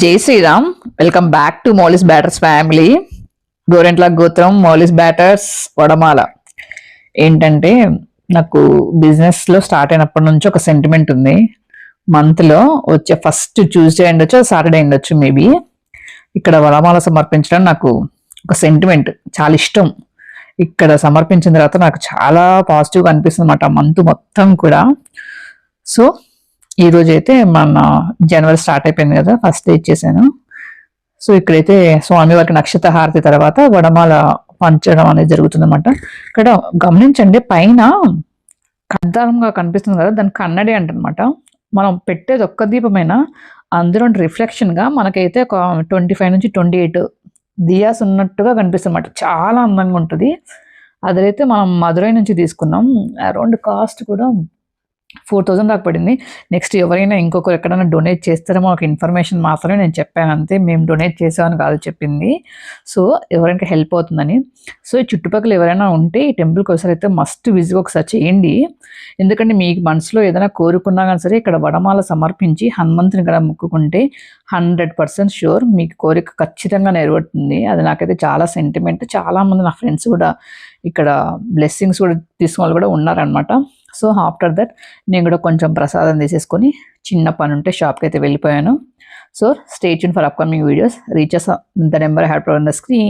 జై Shri Ram. Welcome back to Mouli's batters family. Gorantla గోత్రం Mouli's batters వడమాల. ఏంటంటే నాకు బిజినెస్లో స్టార్ట్ అయినప్పటి నుంచి ఒక సెంటిమెంట్ ఉంది. మంత్లో వచ్చే ఫస్ట్ ట్యూస్డే ఉండొచ్చు, సాటర్డే ఉండొచ్చు మేబీ. ఇక్కడ వడమాల సమర్పించడం నాకు ఒక సెంటిమెంట్, చాలా ఇష్టం. ఇక్కడ సమర్పించిన తర్వాత నాకు చాలా పాజిటివ్గా అనిపిస్తుంది అన్నమాట మంత్ మొత్తం కూడా. సో ఈరోజు అయితే మన జనవరి స్టార్ట్ అయిపోయింది కదా, ఫస్ట్ డే ఇచ్చేసాను. సో ఇక్కడైతే స్వామివారికి నక్షత్ర హారతి తర్వాత వడమాల పంచడం అనేది జరుగుతుంది అనమాట. ఇక్కడ గమనించండి, పైన కద్దాలంగా కనిపిస్తుంది కదా, దాని కన్నడి అంటనమాట. మనం పెట్టేది ఒక్క దీపమైనా అందులో రిఫ్లెక్షన్గా మనకైతే ఒక 25 నుంచి 28 దియాస్ ఉన్నట్టుగా కనిపిస్తుంది అనమాట. చాలా అందంగా ఉంటుంది. అదైతే మనం మదురై నుంచి తీసుకున్నాం. అరౌండ్ కాస్ట్ కూడా 4000 దాకా పడింది. నెక్స్ట్ ఎవరైనా ఇంకొకరు ఎక్కడైనా డొనేట్ చేస్తారేమో ఒక ఇన్ఫర్మేషన్ మాత్రమే నేను చెప్పాను అంతే. మేము డొనేట్ చేసామని కాదు చెప్పింది. సో ఎవరైనా హెల్ప్ అవుతుందని. సో ఈ చుట్టుపక్కల ఎవరైనా ఉంటే ఈ టెంపుల్కి ఒకసారి అయితే మస్ట్ విజిట్ ఒకసారి చేయండి. ఎందుకంటే మీకు మనసులో ఏదైనా కోరుకున్నా కానీ సరే ఇక్కడ వడమాల సమర్పించి హనుమంతుని కూడా మొక్కుకుంటే 100% షూర్ మీకు కోరిక ఖచ్చితంగా నెరవేరుతుంది. అది నాకైతే చాలా సెంటిమెంట్. చాలామంది నా ఫ్రెండ్స్ కూడా ఇక్కడ బ్లెస్సింగ్స్ కూడా తీసుకున్న వాళ్ళు కూడా ఉన్నారనమాట. సో ఆఫ్టర్ దట్ నేను కూడా కొంచెం ప్రసాదం తీసేసుకొని చిన్న పని ఉంటే షాప్కి అయితే వెళ్ళిపోయాను. So stay tune for upcoming videos. Reaches the number had provided on the screen.